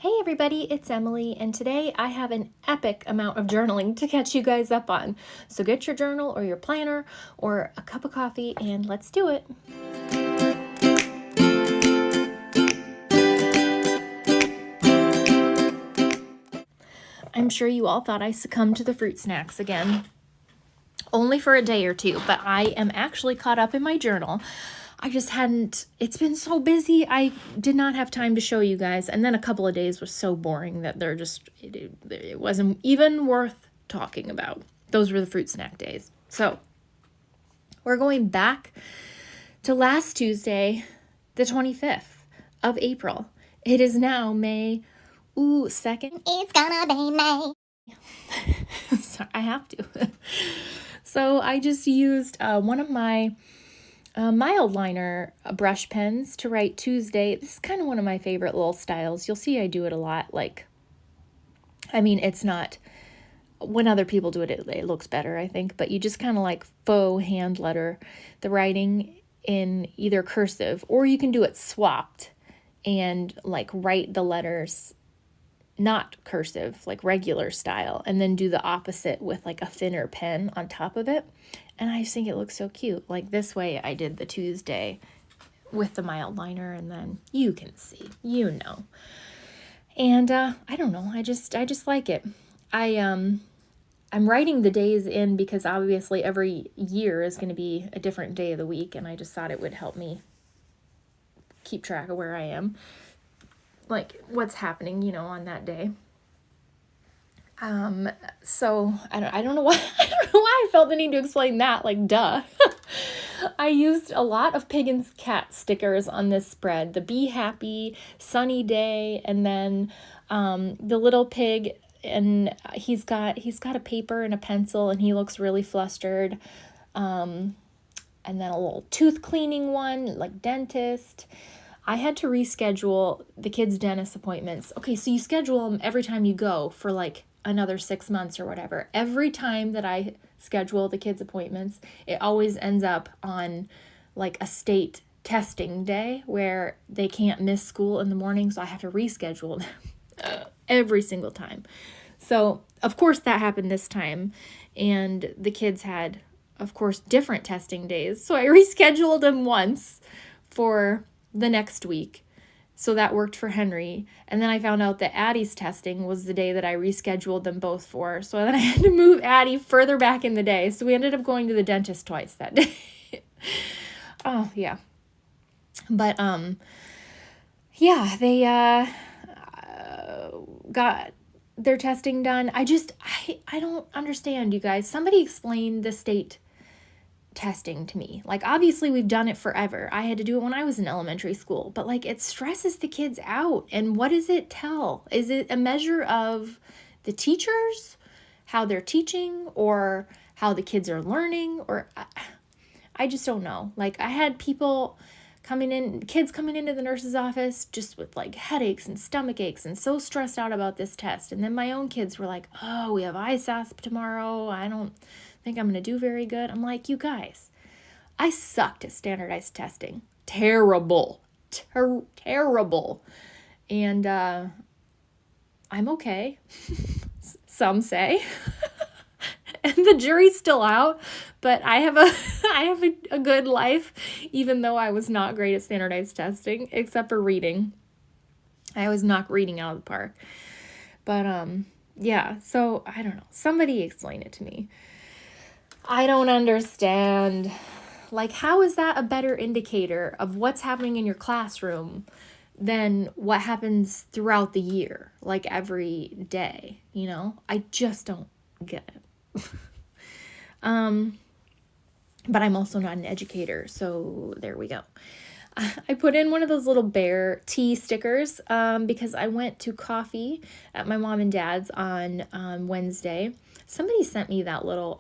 Hey everybody, it's Emily, and today I have an epic amount of journaling to catch you guys up on. So get your journal or your planner or a cup of coffee and let's do it. I'm sure you all thought I succumbed to the fruit snacks again, only for a day or two, but I am actually caught up in my journal. I just hadn't, it's been so busy, I did not have time to show you guys, and then a couple of days was so boring that it wasn't even worth talking about. Those were the fruit snack days. So, we're going back to last Tuesday, the 25th of April. It is now May 2nd. It's gonna be May. Sorry, I have to. So I just used one of my mild liner brush pens to write Tuesday. This is kind of one of my favorite little styles. You'll see I do it a lot. It's not, when other people do it, it looks better, I think. But you just kind of like faux hand letter the writing in either cursive, or you can do it swapped and like write the letters not cursive, like regular style, and then do the opposite with like a thinner pen on top of it. And I just think it looks so cute. Like this way I did the Tuesday with the mild liner, and then you can see, And I don't know, I just like it. I'm writing the days in because obviously every year is going to be a different day of the week, and I just thought it would help me keep track of where I am, like what's happening, on that day. So I don't know why I felt the need to explain that, like duh. I used a lot of Pig and Cat stickers on this spread, the Be Happy, Sunny Day, and then the little pig, and he's got a paper and a pencil and he looks really flustered. And then a little tooth cleaning one, like dentist. I had to reschedule the kids' dentist appointments. Okay, so you schedule them every time you go for like another 6 months or whatever. Every time that I schedule the kids' appointments, it always ends up on like a state testing day where they can't miss school in the morning, so I have to reschedule them every single time. So, of course, that happened this time, and the kids had, of course, different testing days. So I rescheduled them once for the next week. So that worked for Henry. And then I found out that Addie's testing was the day that I rescheduled them both for. So then I had to move Addie further back in the day. So we ended up going to the dentist twice that day. Oh, yeah. But, yeah, they got their testing done. I don't understand, you guys. Somebody explain the state testing to me. Like, obviously we've done it forever. I had to do it when I was in elementary school, but like it stresses the kids out. And what does it tell? Is it a measure of the teachers, how they're teaching, or how the kids are learning? Or I just don't know. Like, I had kids coming into the nurse's office just with like headaches and stomach aches and so stressed out about this test. And then my own kids were like, oh, we have ISASP tomorrow. I don't think I'm going to do very good. I'm like, you guys, I sucked at standardized testing. Terrible. Terrible. And I'm okay. Some say. And the jury's still out, but I have a good life, even though I was not great at standardized testing, except for reading. I always knock reading out of the park. But yeah, so I don't know. Somebody explain it to me. I don't understand. Like, how is that a better indicator of what's happening in your classroom than what happens throughout the year, like every day, I just don't get it. But I'm also not an educator, so there we go. I put in one of those little bear tea stickers because I went to coffee at my mom and dad's on Wednesday. Somebody sent me that little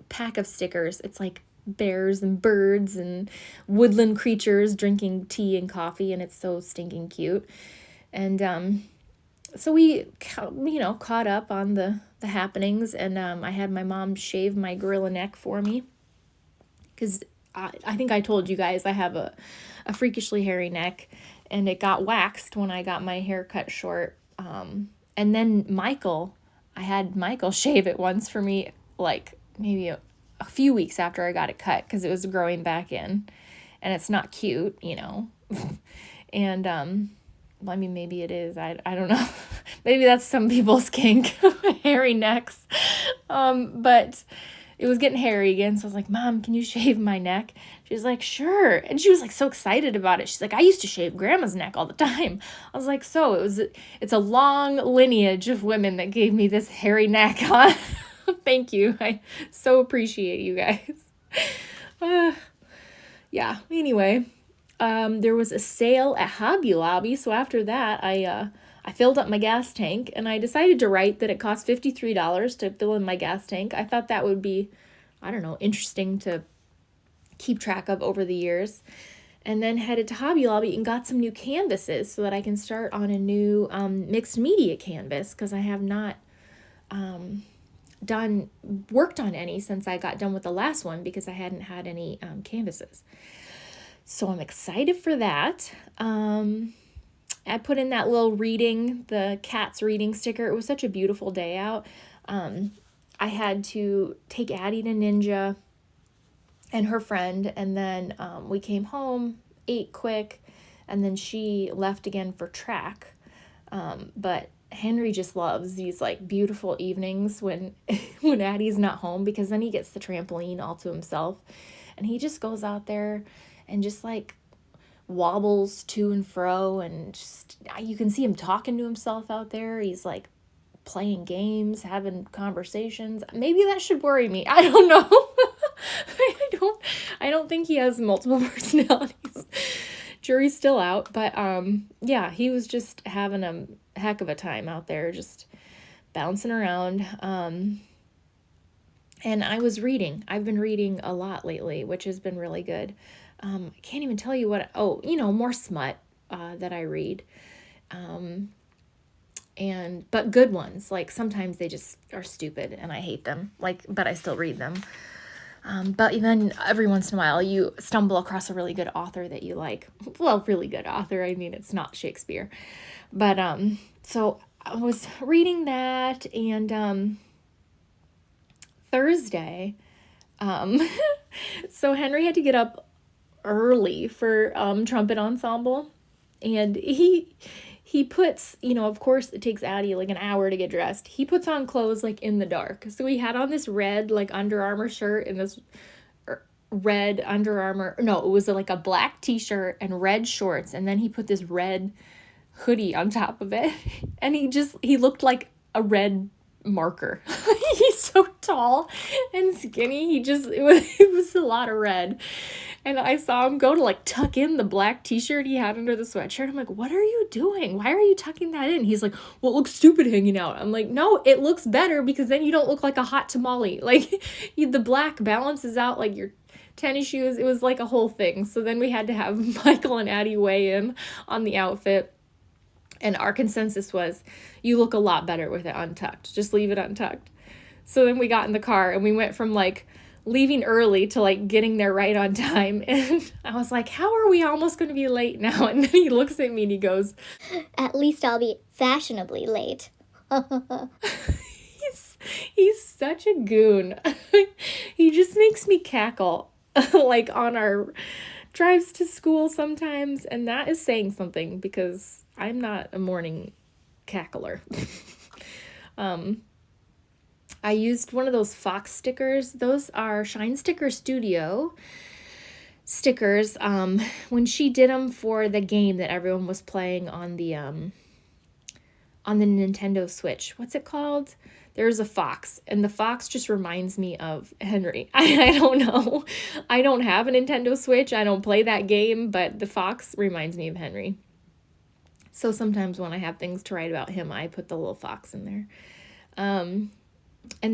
pack of stickers. It's like bears and birds and woodland creatures drinking tea and coffee, and it's so stinking cute. And so we, caught up on the happenings, and I had my mom shave my gorilla neck for me because I think I told you guys I have a freakishly hairy neck, and it got waxed when I got my hair cut short. And then I had Michael shave it once for me, like maybe a few weeks after I got it cut, because it was growing back in, and it's not cute, and I mean, maybe it is. I don't know. Maybe that's some people's kink, hairy necks. But it was getting hairy again. So I was like, Mom, can you shave my neck? She's like, sure. And she was like so excited about it. She's like, I used to shave Grandma's neck all the time. I was like, it's a long lineage of women that gave me this hairy neck, huh? Thank you. I so appreciate you guys. Yeah. Anyway, there was a sale at Hobby Lobby. So after that, I filled up my gas tank, and I decided to write that it cost $53 to fill in my gas tank. I thought that would be, I don't know, interesting to keep track of over the years. And then headed to Hobby Lobby and got some new canvases so that I can start on a new mixed media canvas, because I have not worked on any since I got done with the last one, because I hadn't had any canvases. So I'm excited for that. I put in that little the cat's reading sticker. It was such a beautiful day out. I had to take Addie to Ninja and her friend, and then we came home, ate quick, and then she left again for track. But Henry just loves these like beautiful evenings when Addie's not home, because then he gets the trampoline all to himself, and he just goes out there and just like wobbles to and fro, and just, you can see him talking to himself out there. He's like playing games, having conversations. Maybe that should worry me. I don't know. I don't think he has multiple personalities. Jury's still out, but yeah, he was just having a heck of a time out there, just bouncing around. And I was reading. I've been reading a lot lately, which has been really good. I can't even tell you more smut that I read. But good ones. Like sometimes they just are stupid and I hate them. But I still read them. But then every once in a while you stumble across a really good author that you like. Well, really good author. I mean, it's not Shakespeare. But so I was reading that, and Thursday, so Henry had to get up early for trumpet ensemble, and he puts, of course it takes Addie like an hour to get dressed. He puts on clothes like in the dark. So he had on this red like Under Armour shirt and this red Under Armour, no, it was like a black t-shirt and red shorts, and then he put this red hoodie on top of it, and he looked like a red marker. He's so tall and skinny. It was a lot of red. And I saw him go to like tuck in the black t-shirt he had under the sweatshirt. I'm like, what are you doing? Why are you tucking that in? He's like, well, it looks stupid hanging out. I'm like, no, it looks better because then you don't look like a hot tamale. Like the black balances out like your tennis shoes. It was like a whole thing. So then we had to have Michael and Addie weigh in on the outfit. And our consensus was, you look a lot better with it untucked. Just leave it untucked. So then we got in the car and we went from like leaving early to like getting there right on time. And I was like, how are we almost going to be late now? And then he looks at me and he goes, at least I'll be fashionably late. He's such a goon. He just makes me cackle like on our drives to school sometimes. And that is saying something because I'm not a morning cackler. I used one of those Fox stickers. Those are Shine Sticker Studio stickers. When she did them for the game that everyone was playing on the Nintendo Switch. What's it called? There's a fox, and the fox just reminds me of Henry. I don't know. I don't have a Nintendo Switch. I don't play that game, but the fox reminds me of Henry. So sometimes when I have things to write about him, I put the little fox in there. And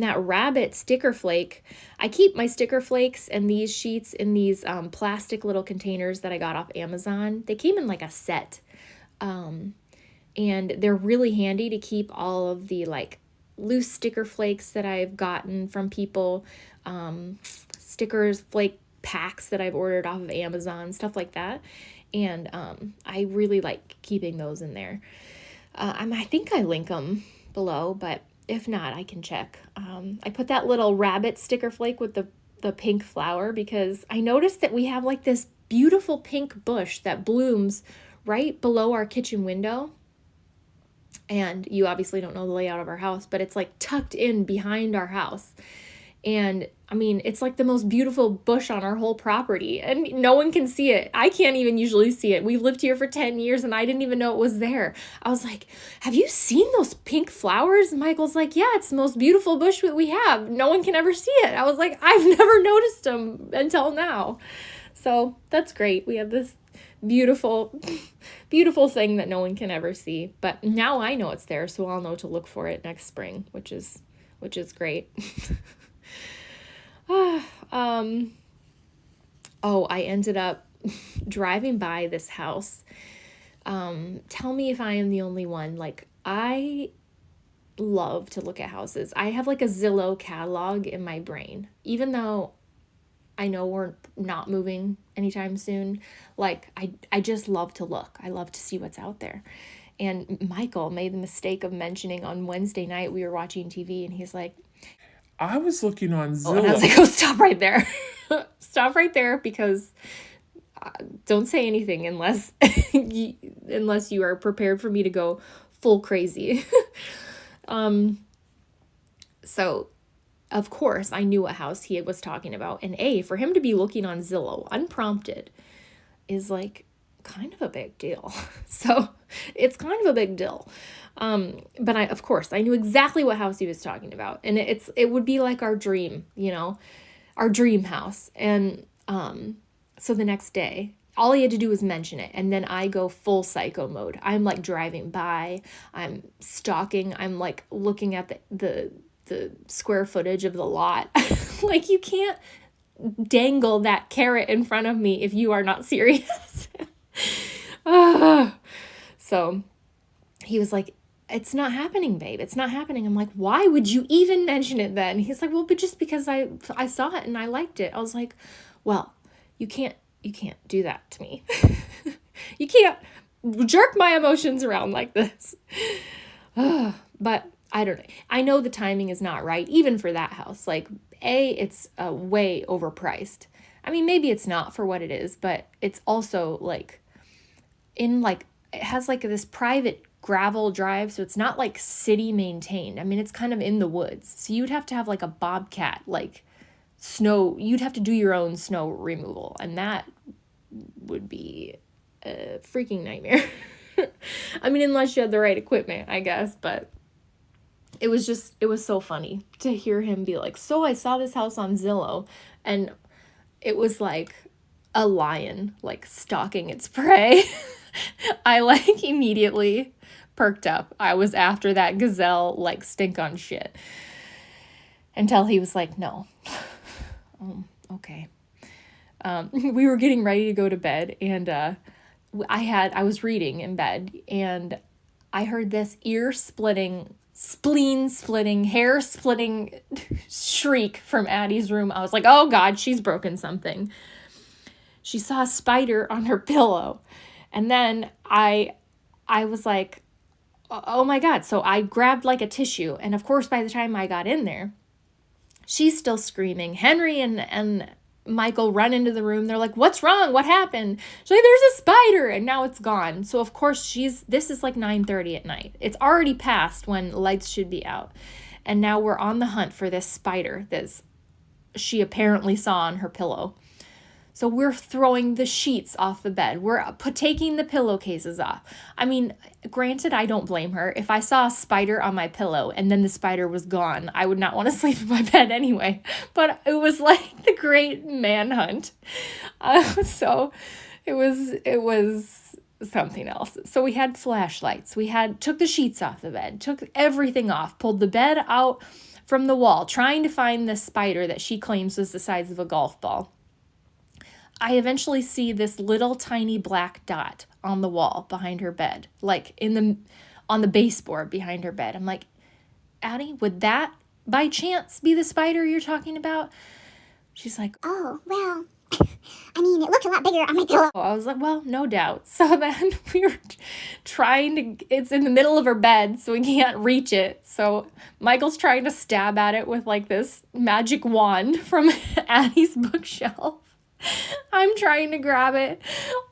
that rabbit sticker flake, I keep my sticker flakes and these sheets in these plastic little containers that I got off Amazon. They came in like a set. And they're really handy to keep all of the like loose sticker flakes that I've gotten from people, stickers, flake packs that I've ordered off of Amazon, stuff like that. And I really like keeping those in there. I think I link them below, but if not, I can check. I put that little rabbit sticker flake with the pink flower because I noticed that we have like this beautiful pink bush that blooms right below our kitchen window. And you obviously don't know the layout of our house, but it's like tucked in behind our house. And I mean, it's like the most beautiful bush on our whole property, and no one can see it. I can't even usually see it. We've lived here for 10 years and I didn't even know it was there. I was like, have you seen those pink flowers? Michael's like, yeah, it's the most beautiful bush that we have. No one can ever see it. I was like, I've never noticed them until now. So that's great. We have this beautiful, beautiful thing that no one can ever see. But now I know it's there, so I'll know to look for it next spring, which is great. Oh, I ended up driving by this house. Tell me if I am the only one. Like, I love to look at houses. I have like a Zillow catalog in my brain, even though I know we're not moving anytime soon. Like, I just love to look. I love to see what's out there. And Michael made the mistake of mentioning on Wednesday night we were watching TV, and he's like, I was looking on oh, and I was Zillow. like, oh, stop right there. Stop right there, because don't say anything unless unless you are prepared for me to go full crazy. So of course I knew what house he was talking about, and for him to be looking on Zillow unprompted is like kind of a big deal. So it's kind of a big deal. But of course I knew exactly what house he was talking about, and it would be like our dream, our dream house. And so the next day, all he had to do was mention it, and then I go full psycho mode. I'm like driving by, I'm stalking, I'm like looking at the square footage of the lot. Like, you can't dangle that carrot in front of me if you are not serious. So he was like, it's not happening, babe. It's not happening. I'm like, why would you even mention it then? He's like, well, but just because I saw it and I liked it. I was like, well, you can't do that to me. You can't jerk my emotions around like this. But I don't know. I know the timing is not right, even for that house. Like, it's way overpriced. I mean, maybe it's not for what it is, but it's also like it has like this private gravel drive, so it's not like city maintained. I mean, it's kind of in the woods. So you'd have to have like a bobcat, like you'd have to do your own snow removal, and that would be a freaking nightmare. I mean, unless you had the right equipment, I guess, but it was so funny to hear him be like, so I saw this house on Zillow, and it was like a lion, like, stalking its prey. I, like, immediately perked up. I was after that gazelle, like, stink on shit. Until he was like, no. Okay. We were getting ready to go to bed, and I was reading in bed, and I heard this ear-splitting, spleen-splitting, hair-splitting shriek from Addie's room. I was like, oh God, she's broken something. She saw a spider on her pillow. And then I was like, oh my God. So I grabbed like a tissue. And of course, by the time I got in there, she's still screaming. Henry and Michael run into the room. They're like, what's wrong? What happened? She's like, there's a spider. And now it's gone. So of course this is like 9:30 at night. It's already past when lights should be out. And now we're on the hunt for this spider that she apparently saw on her pillow. So we're throwing the sheets off the bed. We're taking the pillowcases off. I mean, granted, I don't blame her. If I saw a spider on my pillow and then the spider was gone, I would not want to sleep in my bed anyway. But it was like the great manhunt. So it was something else. So we had flashlights. Took the sheets off the bed, took everything off, pulled the bed out from the wall, trying to find the spider that she claims was the size of a golf ball. I eventually see this little tiny black dot on the wall behind her bed, like on the baseboard behind her bed. I'm like, Addie, would that by chance be the spider you're talking about? She's like, Oh, well, I mean, it looked a lot bigger on my pillow. I was like, well, no doubt. So then we were trying to, it's in the middle of her bed, so we can't reach it. So Michael's trying to stab at it with like this magic wand from Addie's bookshelf. I'm trying to grab it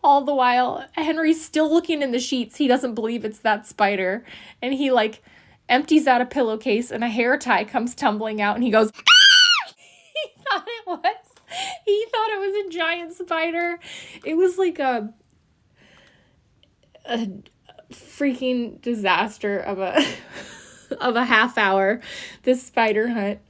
all the while. Henry's still looking in the sheets. He doesn't believe it's that spider. And he like empties out a pillowcase and a hair tie comes tumbling out and he goes, "Ah!" He thought it was a giant spider. It was like a freaking disaster of a half hour, this spider hunt.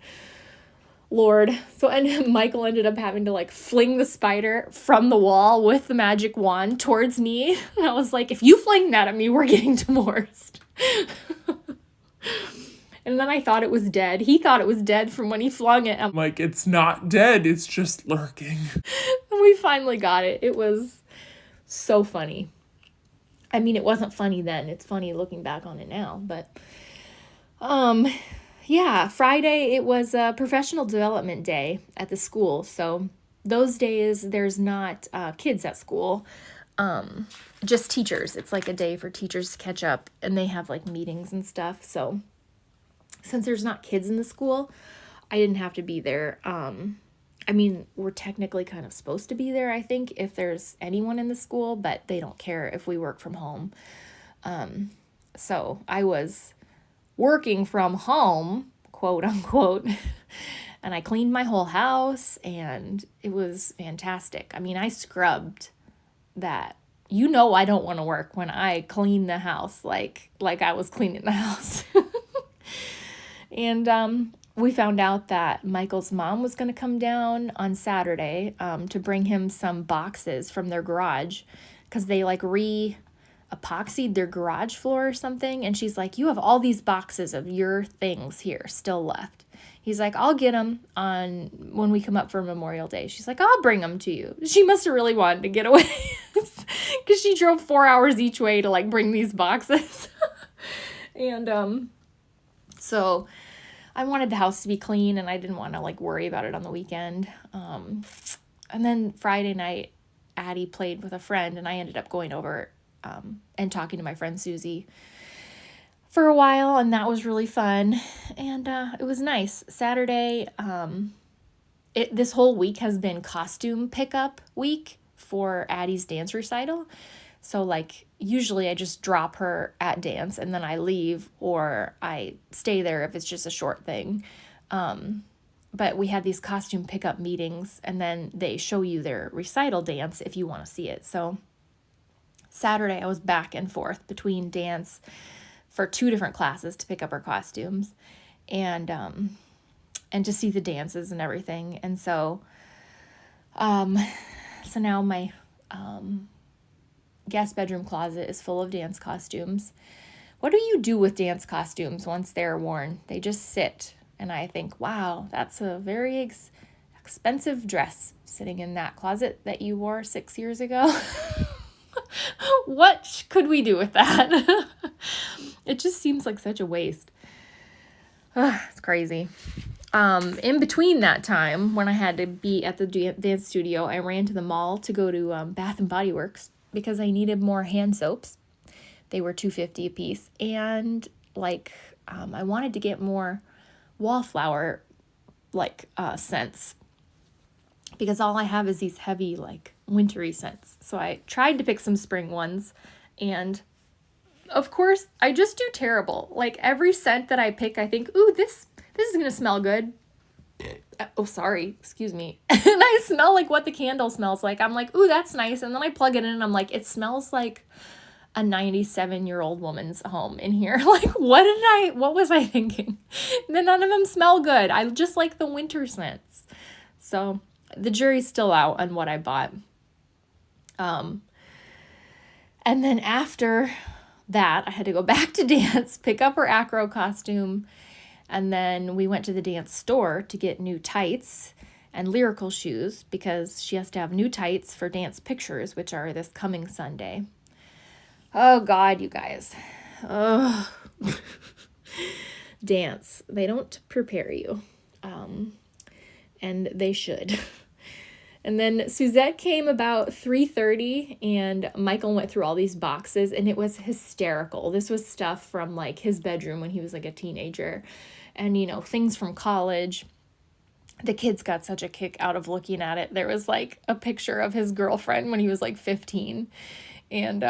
Lord. So, and Michael ended up having to like fling the spider from the wall with the magic wand towards me. And I was like, if you fling that at me, we're getting divorced. And then I thought it was dead. He thought it was dead from when he flung it. I'm like, it's not dead, it's just lurking. And we finally got it. It was so funny. I mean, it wasn't funny then. It's funny looking back on it now. But, yeah, Friday, it was a professional development day at the school. So those days, there's not kids at school, just teachers. It's like a day for teachers to catch up, and they have like meetings and stuff. So since there's not kids in the school, I didn't have to be there. I mean, we're technically kind of supposed to be there, I think, if there's anyone in the school, but they don't care if we work from home. So I was working from home, quote unquote, and I cleaned my whole house and it was fantastic. I mean, I scrubbed that. You know, I don't want to work when I clean the house like I was cleaning the house. And we found out that Michael's mom was going to come down on Saturday to bring him some boxes from their garage because they like epoxied their garage floor or something. And she's like, you have all these boxes of your things here still left. He's like, I'll get them when we come up for Memorial Day. She's like, I'll bring them to you. She must have really wanted to get away because she drove 4 hours each way to like bring these boxes. And so I wanted the house to be clean and I didn't want to like worry about it on the weekend. And then Friday night, Addie played with a friend and I ended up going over and talking to my friend Susie for a while, and that was really fun. And it was nice. Saturday, this whole week has been costume pickup week for Addie's dance recital. So like usually I just drop her at dance and then I leave, or I stay there if it's just a short thing. But we had these costume pickup meetings and then they show you their recital dance if you want to see it. So Saturday I was back and forth between dance for 2 different classes to pick up her costumes and to see the dances and everything. And so now my guest bedroom closet is full of dance costumes. What do you do with dance costumes once they're worn? They just sit. And I think, wow, that's a very expensive dress sitting in that closet that you wore 6 years ago. What could we do with that? It just seems like such a waste. It's crazy. In between that time, when I had to be at the dance studio, I ran to the mall to go to Bath and Body Works because I needed more hand soaps. They were $2.50 a piece. And like, I wanted to get more wallflower scents because all I have is these heavy like wintry scents. So I tried to pick some spring ones, and of course I just do terrible. Like every scent that I pick, I think, ooh, this is gonna smell good. Oh, sorry, excuse me. And I smell like what the candle smells like. I'm like, ooh, that's nice. And then I plug it in and I'm like, it smells like a 97-year-old woman's home in here. Like, what was I thinking? Then none of them smell good. I just like the winter scents. So the jury's still out on what I bought. And then after that, I had to go back to dance, pick up her acro costume, and then we went to the dance store to get new tights and lyrical shoes because she has to have new tights for dance pictures, which are this coming Sunday. Oh, God, you guys. Oh. Dance. They don't prepare you. And they should. And then Suzette came about 3:30, and Michael went through all these boxes, and it was hysterical. This was stuff from like his bedroom when he was like a teenager, and things from college. The kids got such a kick out of looking at it. There was like a picture of his girlfriend when he was like 15, and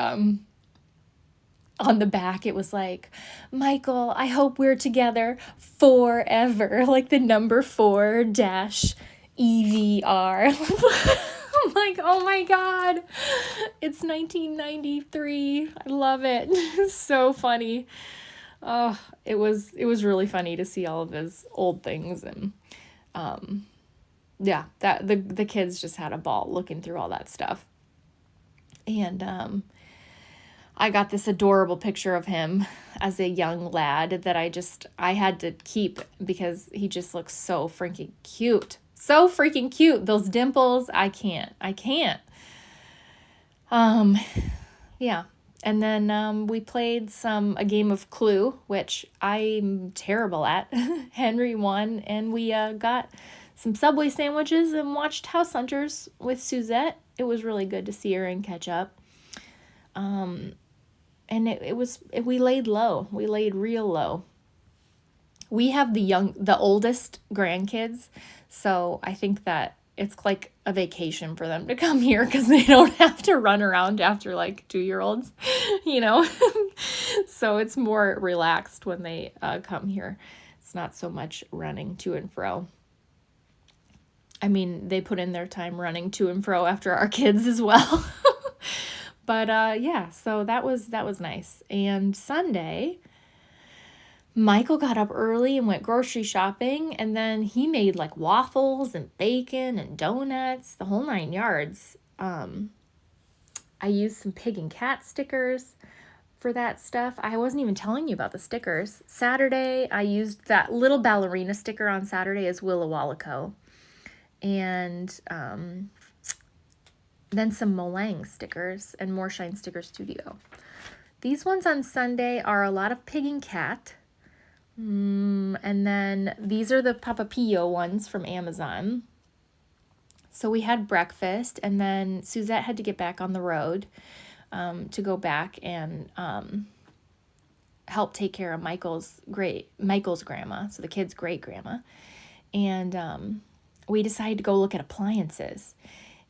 on the back it was like, Michael, I hope we're together forever, like the number 4 dash EVR. I'm like, oh my God, it's 1993. I love it. It's so funny. Oh, it was really funny to see all of his old things, and yeah, that the kids just had a ball looking through all that stuff. And I got this adorable picture of him as a young lad that I had to keep because he just looks so freaking cute. So freaking cute. Those dimples, I can't. Yeah. And then we played a game of Clue, which I'm terrible at. Henry won, and we got some Subway sandwiches and watched House Hunters with Suzette. It was really good to see her and catch up. And we laid low. We laid real low. We have the oldest grandkids, so I think that it's like a vacation for them to come here because they don't have to run around after like 2-year-olds, So it's more relaxed when they come here. It's not so much running to and fro. I mean, they put in their time running to and fro after our kids as well. But yeah, so that was nice. And Sunday, Michael got up early and went grocery shopping, and then he made like waffles and bacon and donuts, the whole 9 yards. I used some pig and cat stickers for that stuff. I wasn't even telling you about the stickers. Saturday, I used that little ballerina sticker on Saturday as Willa Wallaco. And then some Molang stickers and More Shine Sticker Studio. These ones on Sunday are a lot of pig and cat. And then these are the Papapillo ones from Amazon. So we had breakfast, and then Suzette had to get back on the road to go back and help take care of Michael's grandma, so the kid's great grandma. And we decided to go look at appliances.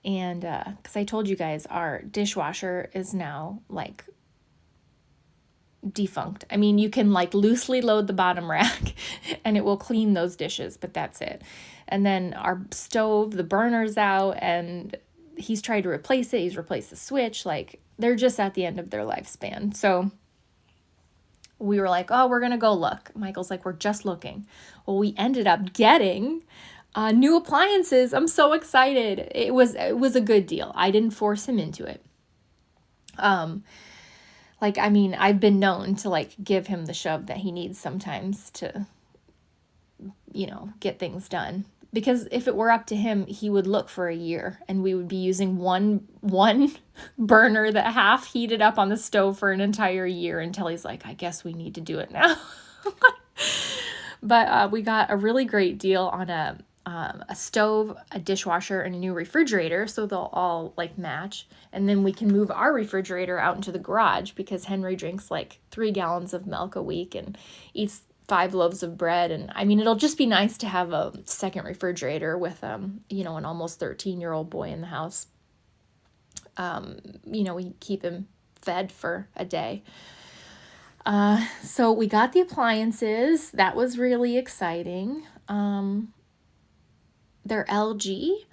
And because I told you guys our dishwasher is now like defunct. I mean, you can like loosely load the bottom rack and it will clean those dishes, but that's it. And then our stove, the burner's out, and he's tried to replace it. He's replaced the switch. Like, they're just at the end of their lifespan. So we were like, oh, we're going to go look. Michael's like, we're just looking. Well, we ended up getting new appliances. I'm so excited. It was a good deal. I didn't force him into it. Like, I mean, I've been known to like give him the shove that he needs sometimes to, get things done. Because if it were up to him, he would look for a year, and we would be using one burner that half heated up on the stove for an entire year until he's like, I guess we need to do it now. But we got a really great deal on a stove, a dishwasher, and a new refrigerator, so they'll all like match. And then we can move our refrigerator out into the garage because Henry drinks like 3 gallons of milk a week and eats 5 loaves of bread. And I mean, it'll just be nice to have a second refrigerator with an almost 13-year-old boy in the house. We keep him fed for a day. So we got the appliances. That was really exciting. They're LG.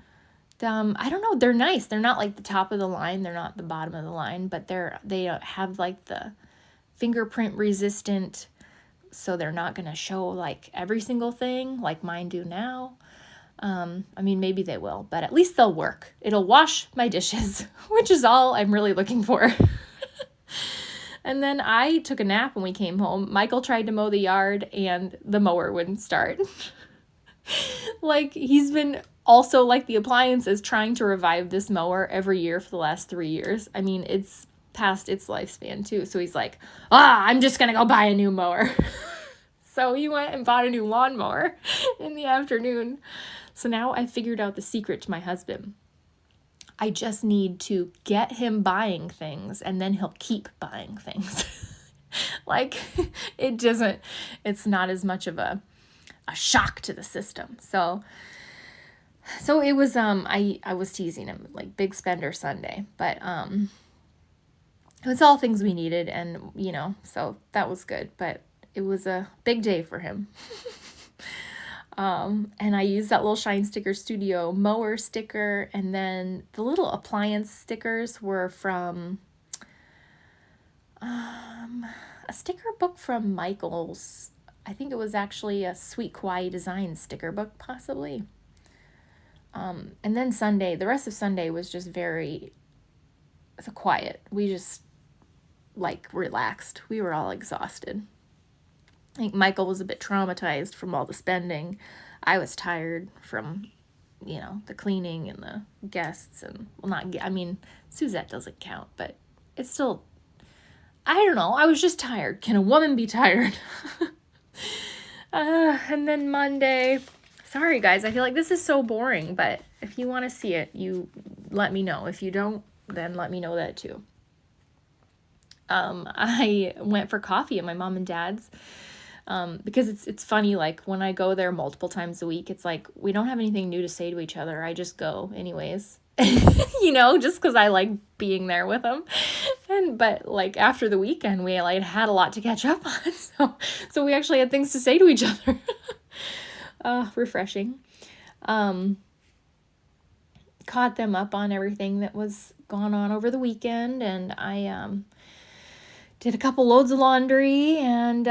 I don't know. They're nice. They're not like the top of the line. They're not the bottom of the line, but they have like the fingerprint resistant, so they're not going to show like every single thing like mine do now. I mean, maybe they will, but at least they'll work. It'll wash my dishes, which is all I'm really looking for. And then I took a nap when we came home. Michael tried to mow the yard and the mower wouldn't start. Like, he's been also, like the appliances, trying to revive this mower every year for the last 3 years. I mean, it's past its lifespan too. So he's like, I'm just going to go buy a new mower. So he went and bought a new lawnmower in the afternoon. So now I figured out the secret to my husband. I just need to get him buying things, and then he'll keep buying things. Like, it's not as much of a shock to the system. So it was, I was teasing him, like, big spender Sunday, but, it was all things we needed, and, so that was good, but it was a big day for him. And I used that little Shine Sticker Studio mower sticker, and then the little appliance stickers were from a sticker book from Michaels. I think it was actually a Sweet Kawaii Design sticker book, possibly. And then Sunday, the rest of Sunday was just very quiet. We just, like, relaxed. We were all exhausted. I think Michael was a bit traumatized from all the spending. I was tired from, the cleaning and the guests, and, Suzette doesn't count, but it's still, I don't know, I was just tired. Can a woman be tired? And then Monday, sorry guys, I feel like this is so boring, but if you want to see it, you let me know. If you don't, then let me know that too. I went for coffee at my mom and dad's. Because it's funny, like, when I go there multiple times a week, it's like, we don't have anything new to say to each other. I just go anyways, just because I like being there with them. But like, after the weekend, we like had a lot to catch up on. So we actually had things to say to each other. Refreshing. Caught them up on everything that was going on over the weekend, and I, did a couple loads of laundry and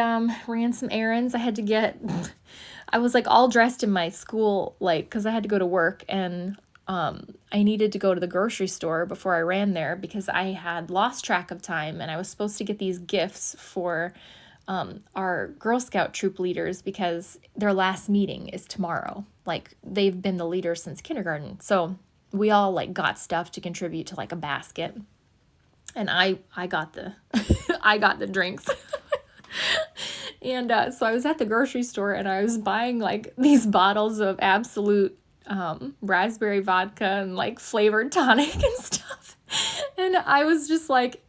ran some errands. I was like all dressed in my school, like, because I had to go to work, and I needed to go to the grocery store before I ran there because I had lost track of time, and I was supposed to get these gifts for our Girl Scout troop leaders because their last meeting is tomorrow. Like, they've been the leaders since kindergarten. So we all like got stuff to contribute to like a basket. And I got the I got the drinks. And so I was at the grocery store, and I was buying like these bottles of Absolute raspberry vodka and like flavored tonic and stuff. And I was just like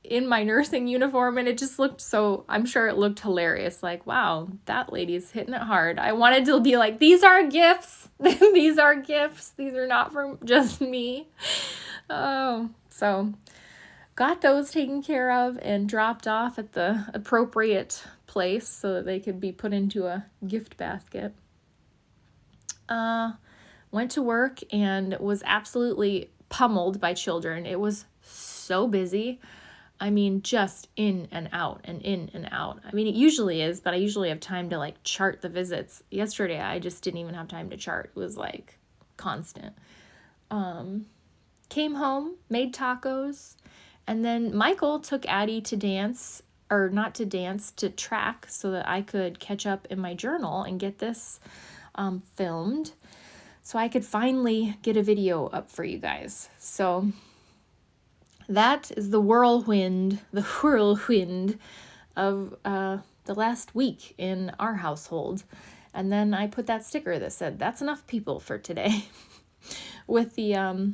in my nursing uniform, and it just looked so, I'm sure it looked hilarious. Like, wow, that lady's hitting it hard. I wanted to be like, these are gifts. These are gifts. These are not for just me. Oh, so got those taken care of and dropped off at the appropriate place so that they could be put into a gift basket. Went to work and was absolutely pummeled by children. It was so busy. I mean, just in and out and in and out. I mean, it usually is, but I usually have time to like chart the visits. Yesterday, I just didn't even have time to chart. It was like constant. Came home, made tacos, and then Michael took Addie to dance, or not to dance, to track so that I could catch up in my journal and get this filmed so I could finally get a video up for you guys. So that is the whirlwind of the last week in our household. And then I put that sticker that said, "That's enough people for today," with the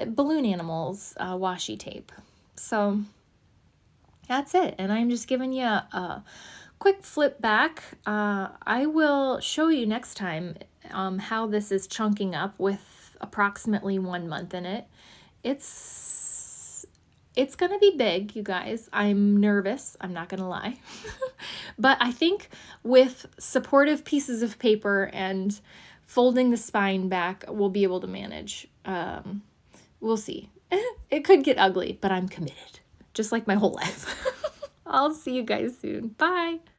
balloon animals washi tape. So that's it. And I'm just giving you a quick flip back. I will show you next time how this is chunking up with approximately 1 month in it. It's gonna be big, you guys. I'm nervous, I'm not gonna lie. But I think with supportive pieces of paper and folding the spine back, we'll be able to manage. We'll see. It could get ugly, but I'm committed, just like my whole life. I'll see you guys soon. Bye.